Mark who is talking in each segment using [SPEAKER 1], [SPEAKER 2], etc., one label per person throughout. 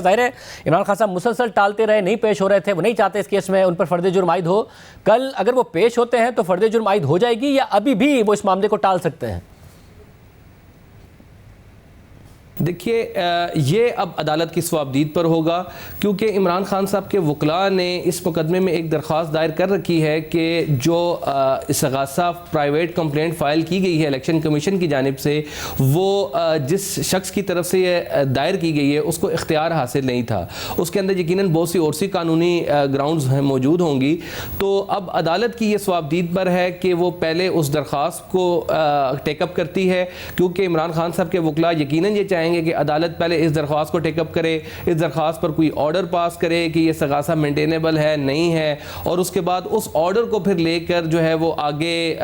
[SPEAKER 1] ظاہر ہے عمران خان صاحب مسلسل ٹالتے رہے، نہیں پیش ہو رہے تھے، وہ نہیں چاہتے اس کیس میں ان پر فرد جرم عائد ہو. کل اگر وہ پیش ہوتے ہیں تو فرد جرم عائد ہو جائے گی یا ابھی بھی وہ اس معاملے کو ٹال سکتے ہیں؟
[SPEAKER 2] دیکھیے یہ اب عدالت کی ثوابدید پر ہوگا، کیونکہ عمران خان صاحب کے وکلاء نے اس مقدمے میں ایک درخواست دائر کر رکھی ہے کہ جو استغاثہ پرائیویٹ کمپلینٹ فائل کی گئی ہے الیکشن کمیشن کی جانب سے، وہ جس شخص کی طرف سے یہ دائر کی گئی ہے اس کو اختیار حاصل نہیں تھا. اس کے اندر یقیناً بہت سی اور سی قانونی گراؤنڈز موجود ہوں گی. تو اب عدالت کی یہ ثوابدید پر ہے کہ وہ پہلے اس درخواست کو ٹیک اپ کرتی ہے، کیونکہ عمران خان صاحب کے وکلاء یقیناً یہ چاہیں کہ عدالت پہلے اس درخواست کو ٹیک اپ کرے، اس درخواست پر کوئی آرڈر پاس کرے کہ یہ استغاثہ مینٹینیبل ہے نہیں ہے، اور اس کے بعد اس آرڈر کو پھر لے کر جو ہے وہ آگے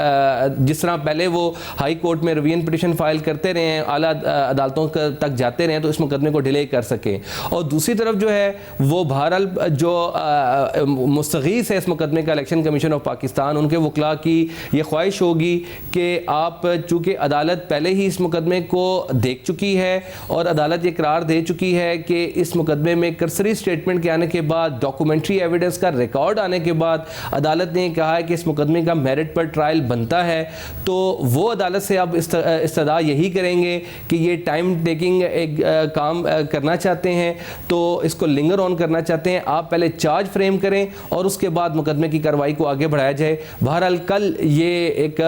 [SPEAKER 2] جس طرح پہلے وہ ہائی کورٹ میں ریویژن پٹیشن فائل کرتے رہے ہیں، اعلیٰ عدالتوں تک جاتے رہے ہیں، تو اس مقدمے کو ڈیلے کر سکیں. اور دوسری طرف جو ہے وہ بہرحال جو مستغیث ہے اس مقدمے کا الیکشن کمیشن آف پاکستان، ان کے وکلاء کی یہ خواہش ہوگی کہ آپ چونکہ عدالت پہلے ہی اس مقدمے کو دیکھ چکی ہے اور عدالت یہ قرار دے چکی ہے کہ اس مقدمے میں کرسری سٹیٹمنٹ کے آنے کے بعد، ڈاکومنٹری ایویڈنس کا ریکارڈ آنے کے بعد عدالت نے کہا ہے کہ اس مقدمے کا میرٹ پر ٹرائل بنتا ہے، تو وہ عدالت سے اب استدعا یہی کریں گے کہ یہ ٹائم ٹیکنگ ایک کام کرنا چاہتے ہیں، تو اس کو لنگر آن کرنا چاہتے ہیں. آپ پہلے چارج فریم کریں اور اس کے بعد مقدمے کی کارروائی کو آگے بڑھایا جائے. بہرحال کل یہ ایک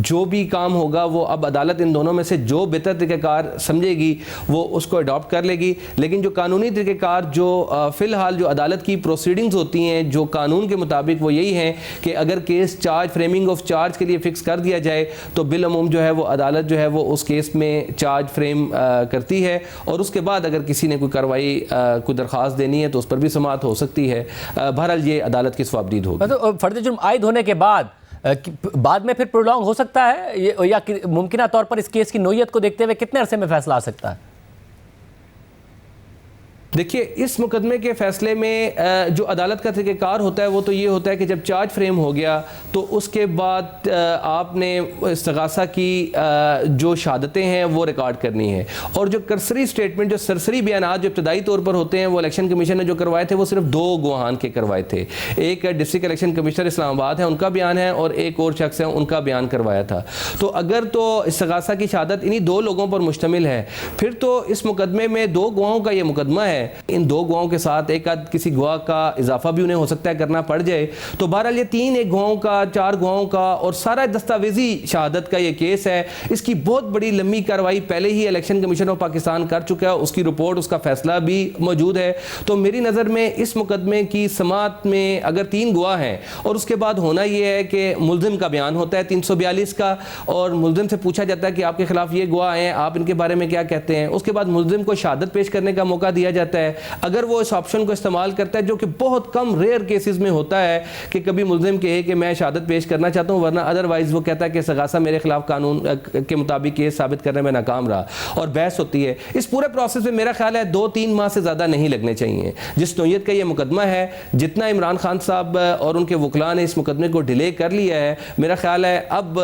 [SPEAKER 2] جو بھی کام ہوگا وہ اب عدالت ان دونوں میں سے جو بہتر طریقہ کار سمجھے گی وہ اس کو اڈاپٹ کر لے گی. لیکن جو قانونی طریقہ کار جو فی الحال جو عدالت کی پروسیڈنگز ہوتی ہیں جو قانون کے مطابق وہ یہی ہیں کہ اگر case charge framing of charge کے لیے فکس کر دیا جائے تو بالعموم جو ہے وہ عدالت جو ہے وہ اس کیس میں چارج فریم کرتی ہے، اور اس کے بعد اگر کسی نے کوئی کارروائی کوئی درخواست دینی ہے تو اس پر بھی سماعت ہو سکتی ہے. بہرحال یہ عدالت کی ثوابدید ہوگی.
[SPEAKER 1] فرد جرم عائد ہونے کے بعد میں پھر پرولونگ ہو سکتا ہے یا ممکنہ طور پر اس کیس کی نوعیت کو دیکھتے ہوئے کتنے عرصے میں فیصلہ آ سکتا ہے؟
[SPEAKER 2] دیکھیے اس مقدمے کے فیصلے میں جو عدالت کا طریقہ کار ہوتا ہے وہ تو یہ ہوتا ہے کہ جب چارج فریم ہو گیا تو اس کے بعد آپ نے استغاثہ کی جو شہادتیں ہیں وہ ریکارڈ کرنی ہے، اور جو کرسری سٹیٹمنٹ جو سرسری بیانات جو ابتدائی طور پر ہوتے ہیں وہ الیکشن کمیشن نے جو کروائے تھے وہ صرف 2 گواہان کے کروائے تھے. ایک ڈسٹرکٹ الیکشن کمشنر اسلام آباد ہے، ان کا بیان ہے، اور ایک اور شخص ہے ان کا بیان کروایا تھا. تو اگر تو استغاثہ کی شہادت انہی 2 لوگوں پر مشتمل ہے، پھر تو اس مقدمے میں 2 گواہوں کا یہ مقدمہ ہے. ان 2 گواہوں کے ساتھ ایک آدھ کسی گواہ کا اضافہ بھی انہیں ہو سکتا ہے کرنا پڑ جائے. تو بہرحال یہ 3 ایک گواہوں کا 4 گواہوں کا اور سارا دستاویزی شہادت کا یہ کیس ہے. اس کی بہت بڑی لمبی کارروائی پہلے ہی الیکشن کمیشن آف پاکستان کر چکا ہے، اس کی رپورٹ اس کا فیصلہ بھی موجود ہے. تو میری نظر میں اس مقدمے کی سماعت میں اگر 3 گواہ ہیں اور اس کے بعد ہونا یہ ہے کہ ملزم کا بیان ہوتا ہے 342 کا، اور ملزم سے پوچھا جاتا ہے کہ آپ کے خلاف یہ گواہ ہیں، آپ ان کے بارے میں کیا کہتے ہیں. اس کے بعد ملزم کو شہادت پیش کرنے کا موقع دیا جاتا ہے. اگر وہ اس آپشن کو استعمال کرتا ہے، جو کہ بہت کم ریئر کیسز میں ہوتا ہے کہ کبھی ملزم کہے کہ میں شہادت پیش کرنا چاہتا ہوں، ورنہ ادروائز وہ کہتا ہے کہ استغاثہ میرے خلاف قانون کے مطابق کیس ثابت کرنے میں ناکام رہا، اور بحث ہوتی ہے. اس پورے پروسیس میں میرا خیال ہے 2-3 ماہ سے زیادہ نہیں لگنے چاہیے. جس نوعیت کا یہ مقدمہ ہے، جتنا عمران خان صاحب اور ان کے وکلاء نے اس مقدمے کو ڈیلے کر لیا ہے، میرا خیال ہے اب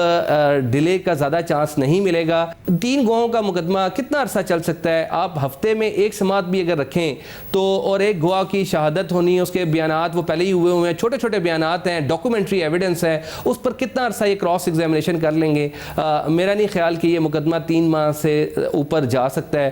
[SPEAKER 2] ڈیلے کا زیادہ چانس نہیں ملے گا. 3 گواہوں کا مقدمہ کتنا عرصہ چل سکتا ہے؟ آپ ہفتے میں ایک سماعت بھی اگر رکھیں تو، اور ایک گواہ کی شہادت ہونی، اس کے بیانات وہ پہلے ہی ہوئے ہیں، چھوٹے چھوٹے بیانات ہیں، ڈاکومنٹری ایویڈنس ہے، اس پر کتنا عرصہ یہ کراس ایگزامینیشن کر لیں گے؟ میرا نہیں خیال کہ یہ مقدمہ 3 ماہ سے اوپر جا سکتا ہے.